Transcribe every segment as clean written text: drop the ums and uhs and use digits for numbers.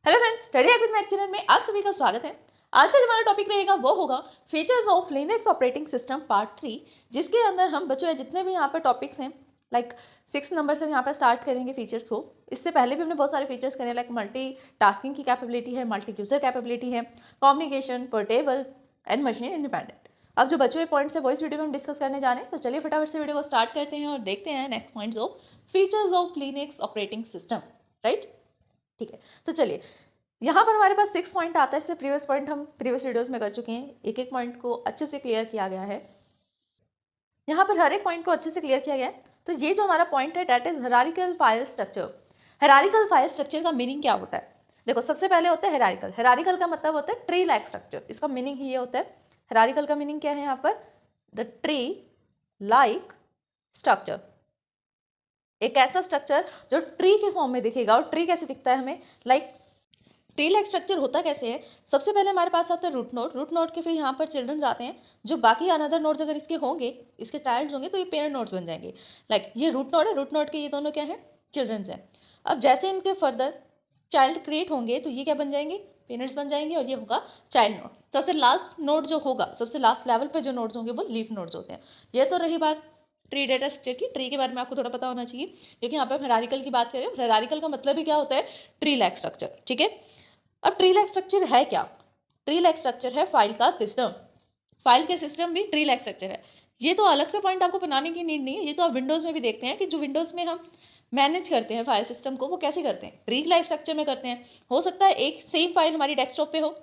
Hello friends, study hack with Mac channel में आप सभी का स्वागत है। आज का जो हमारा टॉपिक रहेगा वो होगा features of Linux operating system part 3, जिसके अंदर हम बच्चों जितने भी यहाँ पर टॉपिक्स हैं लाइक 6 नंबर से यहाँ पर स्टार्ट करेंगे फीचर्स को। इससे पहले भी हमने बहुत सारे फीचर्स करे लाइक मल्टी टास्किंग की कैपेबिलिटी है, मल्टी यूजर कैपेबिलिटी है, communication, portable and machine independent. अब जो बच्चों के पॉइंट्स है वो इस वीडियो में हम डिस्कस करने जा रहे हैं, तो चलिए फटाफट से वीडियो को स्टार्ट करते हैं और देखते हैं next points of features of Linux operating system. Right, ठीक है, तो चलिए यहाँ पर हमारे पास 6 पॉइंट आता है। इससे प्रीवियस पॉइंट हम प्रीवियस वीडियोस में कर चुके हैं, एक एक पॉइंट को अच्छे से क्लियर किया गया है। यहाँ पर हर एक पॉइंट को अच्छे से क्लियर किया गया है। तो ये जो हमारा पॉइंट है that is hierarchical file structure. Hierarchical file structure का मीनिंग क्या होता है? देखो, सबसे पहले होता है हायरार्किकल। हायरार्किकल का मतलब होता है ट्री लाइक स्ट्रक्चर। इसका मीनिंग ही ये होता है। हायरार्किकल का मीनिंग क्या है यहाँ पर? द ट्री लाइक स्ट्रक्चर, एक ऐसा स्ट्रक्चर जो ट्री के फॉर्म में दिखेगा। और ट्री कैसे दिखता है हमें? लाइक ट्री लाइक स्ट्रक्चर होता कैसे है? सबसे पहले हमारे पास आता है रूट नोड। रूट नोड के फिर यहाँ पर चिल्ड्रन आते हैं, जो बाकी अनदर नोड्स अगर इसके होंगे, इसके चाइल्ड्स होंगे, तो ये पेरेंट नोड्स बन जाएंगे। लाइक ये रूट नोड है, रूट नोड के ये दोनों क्या है? चिल्ड्रंस हैं। अब जैसे इनके फर्दर चाइल्ड क्रिएट होंगे तो ये क्या बन जाएंगे? पेरेंट्स बन जाएंगे, और ये होगा चाइल्ड नोड। सबसे लास्ट नोड जो होगा, सबसे लास्ट लेवल पर जो नोड्स होंगे वो लीफ नोड्स होते हैं। ये तो रही बात ट्री डेटा स्ट्रक्चर की। ट्री के बारे में आपको थोड़ा पता होना चाहिए, क्योंकि यहाँ पर हायरार्किकल की बात करें। हायरार्किकल का मतलब ही क्या होता है? Tree like structure. ठीक है, अब ट्री लाइक स्ट्रक्चर है क्या? ट्री लाइक स्ट्रक्चर है फाइल का सिस्टम। फाइल के सिस्टम भी ट्री लाइक स्ट्रक्चर है। ये तो अलग से पॉइंट आपको बनाने की नीड नहीं है, ये तो आप विंडोज़ में भी देखते हैं कि जो विंडोज़ में हम मैनेज करते हैं फाइल सिस्टम को, वो कैसे करते हैं? ट्री लाइक स्ट्रक्चर में करते हैं। हो सकता है एक सेम फाइल हमारी डेस्कटॉप पे हो,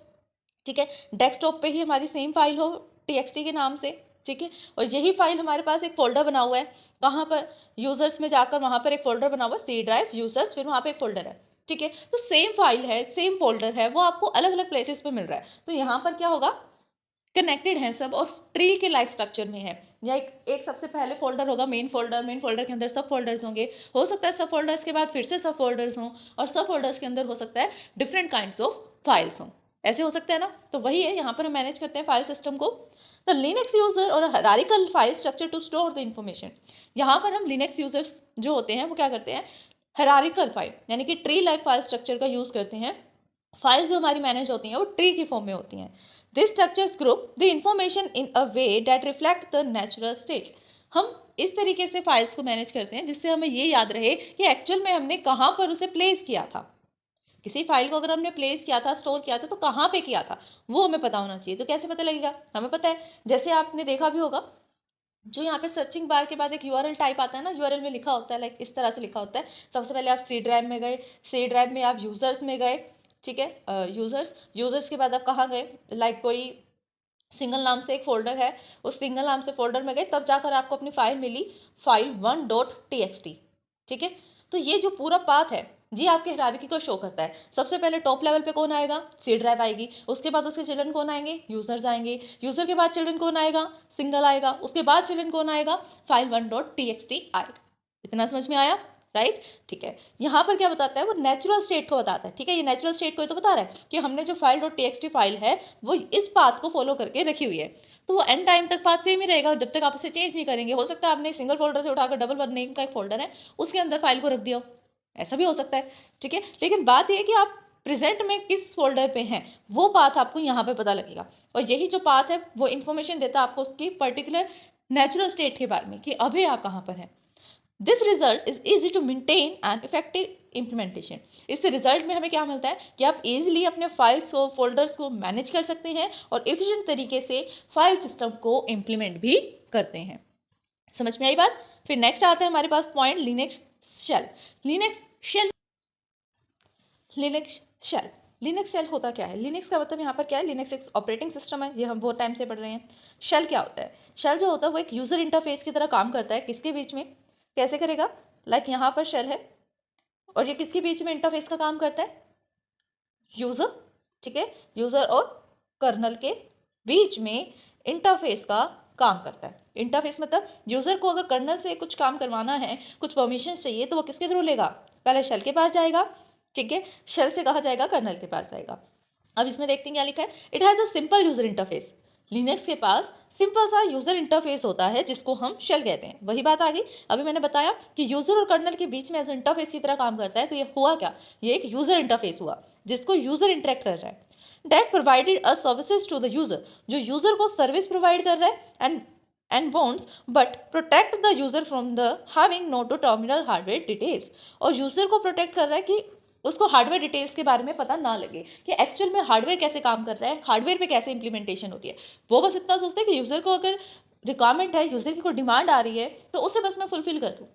ठीक है, डेस्कटॉप पे ही हमारी सेम फाइल हो txt के नाम से, ठीक है, और यही फाइल हमारे पास एक फोल्डर बना हुआ है। कहाँ पर? यूजर्स में जाकर वहाँ पर एक फोल्डर बना हुआ है, सी ड्राइव यूजर्स, फिर वहाँ पे एक फोल्डर है। ठीक है, तो सेम फाइल है, सेम फोल्डर है, वो आपको अलग अलग प्लेसेस पे मिल रहा है। तो यहाँ पर क्या होगा? कनेक्टेड है सब, और ट्री के लाइक स्ट्रक्चर में है। या एक सबसे पहले फोल्डर होगा मेन फोल्डर, मेन फोल्डर के अंदर सब फोल्डर्स होंगे। हो सकता है सब फोल्डर्स के बाद फिर से सब फोल्डर्स हों, और सब फोल्डर्स के अंदर हो सकता है डिफरेंट काइंड्स ऑफ फाइल्स हों। ऐसे हो सकता है ना? तो वही है, यहाँ पर हम मैनेज करते हैं फाइल सिस्टम को। तो लिनक्स यूजर और hierarchical file structure to store the information. यहाँ पर हम लिनक्स यूजर्स जो होते हैं वो क्या करते हैं? हायरार्किकल फाइल यानी कि ट्री लाइक फाइल स्ट्रक्चर का यूज करते हैं। फाइल्स जो हमारी मैनेज होती हैं वो ट्री की फॉर्म में होती हैं। This structures group the information in a way that reflect the natural state. हम इस तरीके से फाइल्स को मैनेज करते हैं जिससे हमें ये याद रहे कि एक्चुअल में हमने कहाँ पर उसे प्लेस किया था। किसी फाइल को अगर हमने प्लेस किया था, स्टोर किया था, तो कहाँ पे किया था वो हमें पता होना चाहिए। तो कैसे पता लगेगा? हमें पता है, जैसे आपने देखा भी होगा, जो यहाँ पे सर्चिंग बार के बाद एक यूआरएल टाइप आता है ना, यूआरएल में लिखा होता है लाइक इस तरह से लिखा होता है। सबसे पहले आप सी ड्राइव में गए, सी ड्राइव में आप यूजर्स में गए, ठीक है, यूजर्स के बाद आप कहाँ गए? लाइक कोई सिंगल नाम से एक फोल्डर है, उस सिंगल नाम से फोल्डर में गए, तब जाकर आपको अपनी फाइल मिली, file1.txt। ठीक है, तो ये जो पूरा पाथ है जी आपके हायरार्की को शो करता है। सबसे पहले टॉप लेवल पे कौन आएगा? सी ड्राइव आएगी। उसके बाद उसके चिल्ड्रन कौन आएंगे? यूजर्स आएंगे। यूजर के बाद चिल्ड्रन कौन आएगा? सिंगल आएगा। उसके बाद चिल्ड्रन कौन आएगा? file1.txt आएगा। इतना समझ में आया? राइट, ठीक है। यहाँ पर क्या बताता है? वो नेचुरल स्टेट को बताता है। ठीक है, ये नेचुरल स्टेट को तो बता रहा है कि हमने जो file.txt फाइल है वो इस पाथ को फॉलो करके रखी हुई है, तो वो एंड टाइम तक पाथ सेम ही रहेगा जब तक आप उसे चेंज नहीं करेंगे। हो सकता है आपने सिंगल फोल्डर से उठाकर डबल नेम का एक फोल्डर है उसके अंदर फाइल को रख दिया हो, ऐसा भी हो सकता है। ठीक है, लेकिन बात यह है कि आप प्रेजेंट में किस फोल्डर पे हैं वो पाथ आपको यहाँ पे पता लगेगा, और यही जो पाथ है वो इन्फॉर्मेशन देता है आपको उसकी पर्टिकुलर नेचुरल स्टेट के बारे में कि अभी आप कहाँ पर हैं। This result is easy to maintain and effective implementation. इससे रिजल्ट में हमें क्या मिलता है कि आप इजीली अपने फाइल्स को, फोल्डर्स को मैनेज कर सकते हैं और एफिशिएंट तरीके से फाइल सिस्टम को इम्प्लीमेंट भी करते हैं। समझ में आई बात? फिर नेक्स्ट आता है हमारे पास point Linux shell. Linux shell, Linux shell, Linux shell होता क्या है? लिनक्स का मतलब यहाँ पर क्या है? लिनक्स एक ऑपरेटिंग सिस्टम है, ये हम बहुत टाइम से पढ़ रहे हैं। शेल क्या होता है? शेल जो होता है वो एक यूजर इंटरफेस की तरह काम करता है। किसके बीच में? कैसे करेगा? लाइक यहाँ पर शेल है और ये किसके बीच में इंटरफेस का काम करता है? यूजर, ठीक है, यूजर और कर्नल के बीच में इंटरफेस का काम करता है। इंटरफेस मतलब यूजर को अगर कर्नल से कुछ काम करवाना है, कुछ परमिशन चाहिए, तो वो किसके थ्रू लेगा? पहले शेल के पास जाएगा, ठीक है, शेल से कहा जाएगा कर्नल के पास जाएगा। अब इसमें देखते हैं क्या लिखा है। It has a simple user interface. Linux के पास सिंपल सा यूजर इंटरफेस होता है जिसको हम शेल कहते हैं। वही बात आ गई, अभी मैंने बताया कि यूजर और कर्नल के बीच में एज इंटरफेस की तरह काम करता है। तो ये हुआ क्या? ये एक यूजर इंटरफेस हुआ। जिसको यूजर इंटरेक्ट कर रहा है, that provided a services to the user, जो यूजर को सर्विस प्रोवाइड कर रहा है, and wants but protect the user from the having no to terminal hardware details, और यूजर को प्रोटेक्ट कर रहा है कि उसको हार्डवेयर डिटेल्स के बारे में पता ना लगे कि एक्चुअल में हार्डवेयर कैसे काम कर रहा है, हार्डवेयर पे कैसे इंप्लीमेंटेशन होती है। वो बस इतना सोचते हैं कि यूजर को अगर रिक्वायरमेंट है, यूजर की कोई डिमांड आ रही है तो उसे बस मैं फुलफिल कर दूँ।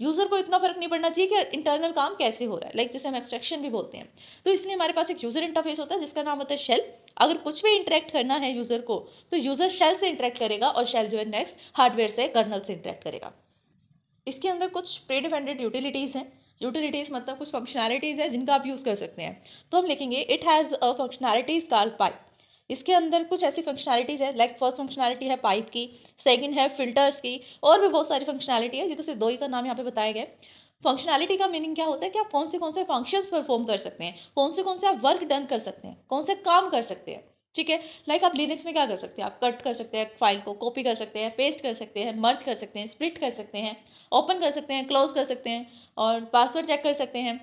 यूजर को इतना फर्क नहीं पड़ना चाहिए कि इंटरनल काम कैसे हो रहा है, लाइक जैसे हम एब्स्ट्रैक्शन भी बोलते हैं। तो इसलिए हमारे पास एक यूजर इंटरफेस होता है जिसका नाम होता है शेल। अगर कुछ भी इंटरेक्ट करना है यूजर को तो यूजर शेल से इंटरेक्ट करेगा, और शेल जो है नेक्स्ट हार्डवेयर से कर्नल से इंटरेक्ट करेगा। इसके अंदर कुछ प्री डिफाइंड यूटिलिटीज़ हैं। यूटिलिटीज़ मतलब कुछ फंक्शनैलिटीज़ हैं जिनका आप यूज़ कर सकते हैं। तो हम लिखेंगे it has a functionalities called pipe. इसके अंदर कुछ ऐसी फंक्शनैलिटीज़ है, लाइक फर्स्ट फंक्शनैलिटी है पाइप की, सेकंड है फिल्टर्स की, और भी बहुत सारी फंक्शनैलिटी है। ये तो सिर्फ दो ही का नाम यहाँ पे बताए गए। फंक्शनैलिटी का मीनिंग क्या होता है कि आप कौन से फंक्शंस परफॉर्म कर सकते हैं, कौन से आप वर्क डन कर सकते हैं, कौन से काम कर सकते हैं। ठीक है, लाइक आप लिनक्स में क्या कर सकते हैं, आप कट कर सकते हैं फाइल को, कॉपी कर सकते हैं, पेस्ट कर सकते हैं, मर्ज कर सकते हैं, स्प्लिट कर सकते हैं, ओपन कर सकते हैं, क्लोज कर सकते हैं, और पासवर्ड चेक कर सकते हैं,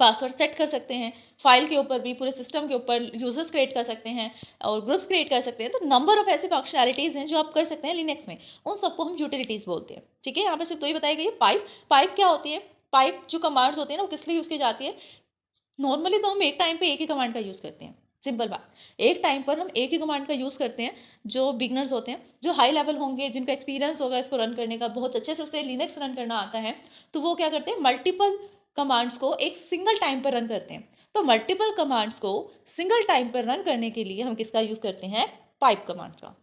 पासवर्ड सेट कर सकते हैं, फाइल के ऊपर भी, पूरे सिस्टम के ऊपर यूजर्स क्रिएट कर सकते हैं और ग्रुप्स क्रिएट कर सकते हैं। तो नंबर ऑफ ऐसे फंक्शनैलिटीज़ हैं जो आप कर सकते हैं लिनक्स में, उन सबको हम यूटिलिटीज़ बोलते हैं। ठीक है, यहाँ पे सिर्फ तो ही बताई गई है। पाइप क्या होती है, पाइप जो कमांड्स होती है ना वो किस लिए यूज़ की जाती है। नॉर्मली तो हम एक टाइम पे एक ही कमांड का यूज़ करते हैं, सिंपल बात। एक टाइम पर हम एक ही कमांड का यूज़ करते हैं। जो बिगनर्स होते हैं, जो हाई लेवल होंगे, जिनका एक्सपीरियंस होगा इसको रन करने का, बहुत अच्छे से उसे लिनक्स रन करना आता है, तो वो क्या करते हैं, मल्टीपल कमांड्स को एक सिंगल टाइम पर रन करते हैं। तो मल्टीपल कमांड्स को सिंगल टाइम पर रन करने के लिए हम किसका यूज़ करते हैं, पाइप कमांड्स का।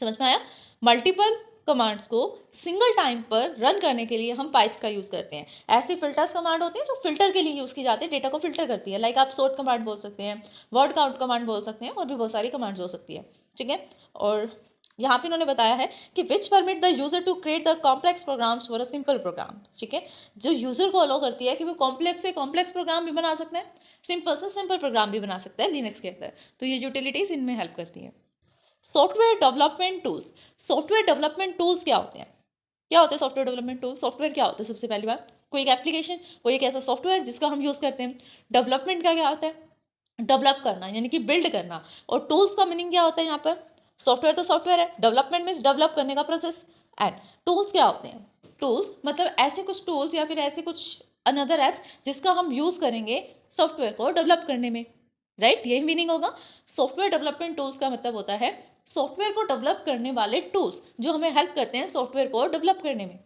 समझ में आया। मल्टीपल कमांड्स को सिंगल टाइम पर रन करने के लिए हम पाइप्स का यूज़ करते हैं। ऐसी फिल्टर्स कमांड होती है जो फिल्टर के लिए यूज़ की जाती है, डेटा को फिल्टर करती है। लाइक आप सोर्ट कमांड बोल सकते हैं, वर्ड काउंट कमांड बोल सकते हैं, और भी बहुत सारी कमांड्स हो सकती है। ठीक है, और यहाँ पे इन्होंने बताया है कि which permit the user to create the complex programs for a simple program. ठीक है, जो यूजर को अलो करती है कि वो कॉम्प्लेक्स से कॉम्प्लेक्स प्रोग्राम भी बना सकते हैं, सिंपल से सिंपल प्रोग्राम भी बना सकते हैं लिनक्स के अंदर। तो ये यूटिलिटीज इनमें हेल्प करती है। Software development tools. Software development tools क्या होते हैं, क्या होते हैं सॉफ्टवेयर डेवलपमेंट टूल। सॉफ्टवेयर क्या होता है, सबसे पहली बात, कोई एक एप्लीकेशन, कोई एक ऐसा सॉफ्टवेयर जिसका हम यूज़ करते हैं। डेवलपमेंट का क्या होता है, डेवलप करना, यानी कि बिल्ड करना। और टूल्स का मीनिंग क्या होता है यहाँ पर, सॉफ्टवेयर तो सॉफ्टवेयर है, डेवलपमेंट मीन्स डेवलप करने का प्रोसेस, एंड टूल्स क्या होते हैं, टूल्स मतलब ऐसे कुछ टूल्स या फिर ऐसे कुछ अनदर एप्स जिसका हम यूज़ करेंगे सॉफ्टवेयर को डेवलप करने में। राइट, यही मीनिंग होगा। सॉफ्टवेयर डेवलपमेंट टूल्स का मतलब होता है सॉफ्टवेयर को डेवलप करने वाले टूल्स जो हमें हेल्प करते हैं सॉफ्टवेयर को डेवलप करने में।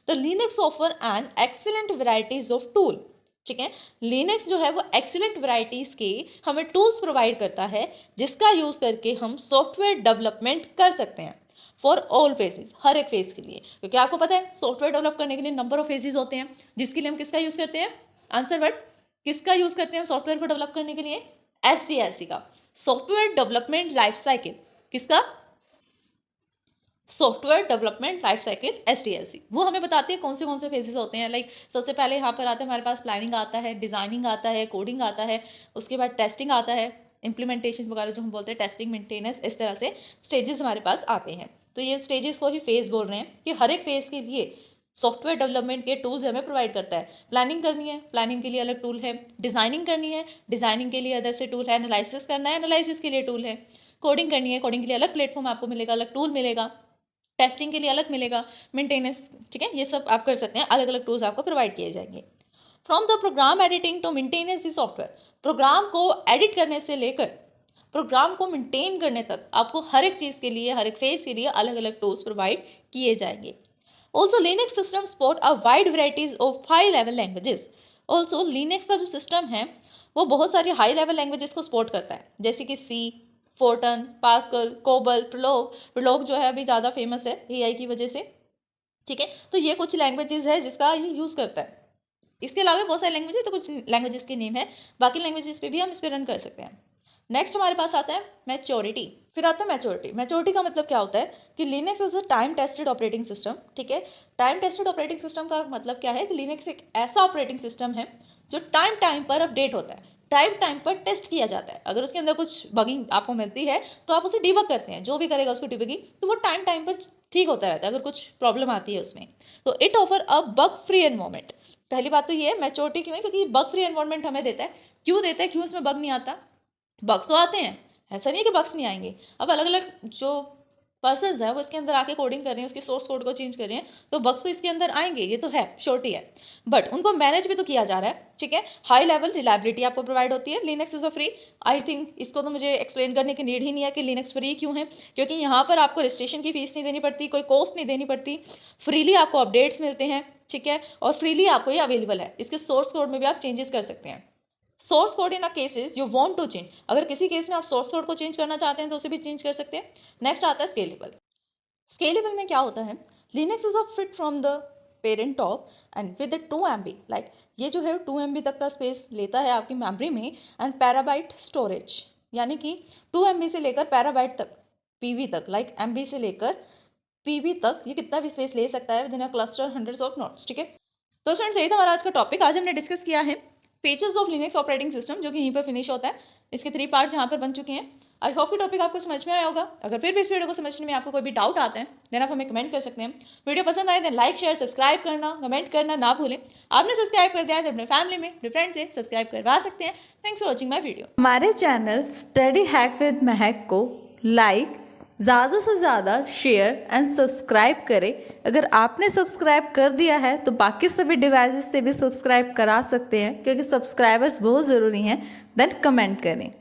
तो Linux offer an excellent varieties of tool. ठीक है, लिनक्स जो है वो एक्सीलेंट वैरायटीज के हमें टूल्स प्रोवाइड करता है जिसका यूज करके हम सॉफ्टवेयर डेवलपमेंट कर सकते हैं फॉर ऑल फेजेस, हर एक फेज के लिए। क्योंकि आपको पता है सॉफ्टवेयर डेवलप करने के लिए नंबर ऑफ फेजेस होते हैं, जिसके लिए हम किसका यूज करते हैं, आंसर व्हाट, किसका यूज करते हैं सॉफ्टवेयर को डेवलप करने के लिए, SDLC का, सॉफ्टवेयर डेवलपमेंट लाइफ साइकिल। किसका, software development life cycle, SDLC। वो हमें बताती है कौन से फेजेस होते हैं। लाइक सबसे पहले यहाँ पर आता है हमारे पास प्लानिंग आता है, डिजाइनिंग आता है, कोडिंग आता है, उसके बाद टेस्टिंग आता है, इंप्लीमेंटेशन वगैरह जो हम बोलते हैं, टेस्टिंग, मेंटेनेंस, इस तरह से स्टेजेस हमारे पास आते हैं। तो ये स्टेजेस को ही फेज बोल रहे हैं कि हर एक फेज के लिए सॉफ्टवेयर डेवलपमेंट के टूल्स हमें प्रोवाइड करता है। प्लानिंग करनी है, प्लानिंग के लिए अलग टूल है, डिजाइनिंग करनी है, डिजाइनिंग के लिए अदर से टूल है, एनालिसिस करना है, एनालिसिस के लिए टूल है, कोडिंग करनी है, कोडिंग के लिए अलग प्लेटफॉर्म आपको मिलेगा, अलग टूल मिलेगा, टेस्टिंग के लिए अलग मिलेगा, मेंटेनेंस। ठीक है, ये सब आप कर सकते हैं, अलग अलग टूल्स आपको प्रोवाइड किए जाएंगे। From the program editing to maintenance the software, program को एडिट करने से लेकर प्रोग्राम को मेंटेन करने तक आपको हर एक चीज़ के लिए, हर एक फेज के लिए अलग अलग टूल्स प्रोवाइड किए जाएंगे। Also Linux system support a wide varieties of high level languages. Also Linux का जो सिस्टम है वो बहुत सारी हाई लेवल लैंग्वेजेस को सपोर्ट करता है, जैसे कि सी, फोर्टन, पास्कल, कोबल, प्रलोग जो है अभी ज़्यादा फेमस है AI की वजह से। ठीक है, तो ये कुछ लैंग्वेजेस है जिसका ये यूज़ करता है। इसके अलावा बहुत सारी लैंग्वेज है, तो कुछ लैंग्वेजेस के नेम है, बाकी लैंग्वेजेस पे भी हम इस पर रन कर सकते हैं। नेक्स्ट हमारे पास आता है मैच्योरिटी। फिर आता है मैच्योरिटी। मैच्योरिटी का मतलब क्या होता है कि Linux is a time tested operating system. ठीक है, टाइम टेस्टेड ऑपरेटिंग सिस्टम का मतलब क्या है कि लिनक्स एक ऐसा ऑपरेटिंग सिस्टम है जो टाइम पर अपडेट होता है, टाइम पर टेस्ट किया जाता है। अगर उसके अंदर कुछ बगिंग आपको मिलती है तो आप उसे डिबग करते हैं, जो भी करेगा उसको डिबगिंग, तो वो टाइम पर ठीक होता रहता है अगर कुछ प्रॉब्लम आती है उसमें। तो it offer a bug free environment. पहली बात तो ये है मैच्योरिटी क्यों है, क्योंकि बग फ्री एनवायरनमेंट हमें देता है, क्यों देता है, क्यों इसमें बग नहीं आता? बग्स तो आते हैं, ऐसा नहीं है कि बग्स नहीं आएंगे। अब अलग अलग जो पर्सन्स है वो इसके अंदर आके कोडिंग कर रहे हैं, उसके सोर्स कोड को चेंज कर रहे हैं, तो बग्स तो इसके अंदर आएंगे, ये तो है, श्योरिटी है। बट उनको मैनेज भी तो किया जा रहा है, ठीक है। हाई लेवल रिलायबिलिटी आपको प्रोवाइड होती है। Linux is a free. I think इसको तो मुझे एक्सप्लेन करने की नीड ही नहीं है कि लिनक्स फ्री क्यों है, क्योंकि यहाँ पर आपको रजिस्ट्रेशन की फीस नहीं देनी पड़ती, कोई कॉस्ट नहीं देनी पड़ती, फ्रीली आपको अपडेट्स मिलते हैं, ठीक है, और फ्रीली आपको ये अवेलेबल है। इसके सोर्स कोड में भी आप चेंजेस कर सकते हैं। Source code in a cases you want to change, अगर किसी केस में आप सोर्स कोड को चेंज करना चाहते हैं तो उसे भी चेंज कर सकते हैं। नेक्स्ट आता है स्केलेबल। स्केलेबल में क्या होता है, Linux is a fit from the parent top and with 2 MB, like ये जो है 2 MB तक का स्पेस लेता है आपकी मेमोरी में, एंड पैराबाइट स्टोरेज, यानी कि 2 MB से लेकर पैराबाइट तक, पीवी तक, लाइक MB से लेकर पीवी तक ये कितना भी स्पेस ले सकता है with in a cluster hundreds of nodes, ठीक है। तो स्टूडेंट्स यही था हमारा आज का टॉपिक। आज हमने डिस्कस किया है features of Linux operating system, जो कि यहीं पर फिनिश होता है। इसके 3 पार्ट्स यहाँ पर बन चुके हैं। आई होप कि टॉपिक आपको समझ में आया होगा। अगर फिर भी इस वीडियो को समझने में आपको कोई भी डाउट आते हैं देन आप हमें कमेंट कर सकते हैं। वीडियो पसंद आए देन लाइक शेयर सब्सक्राइब करना, कमेंट करना ना भूलें। आपने सब्सक्राइब कर दिया है तो अपने फैमिली में अपने फ्रेंड से सब्सक्राइब करवा सकते हैं। Thanks for watching my video. हमारे चैनल स्टडी हैक विद महक को लाइक, ज़्यादा से ज़्यादा शेयर एंड सब्सक्राइब करें। अगर आपने सब्सक्राइब कर दिया है तो बाकी सभी डिवाइसेस से भी सब्सक्राइब करा सकते हैं, क्योंकि सब्सक्राइबर्स बहुत ज़रूरी हैं। देन कमेंट करें।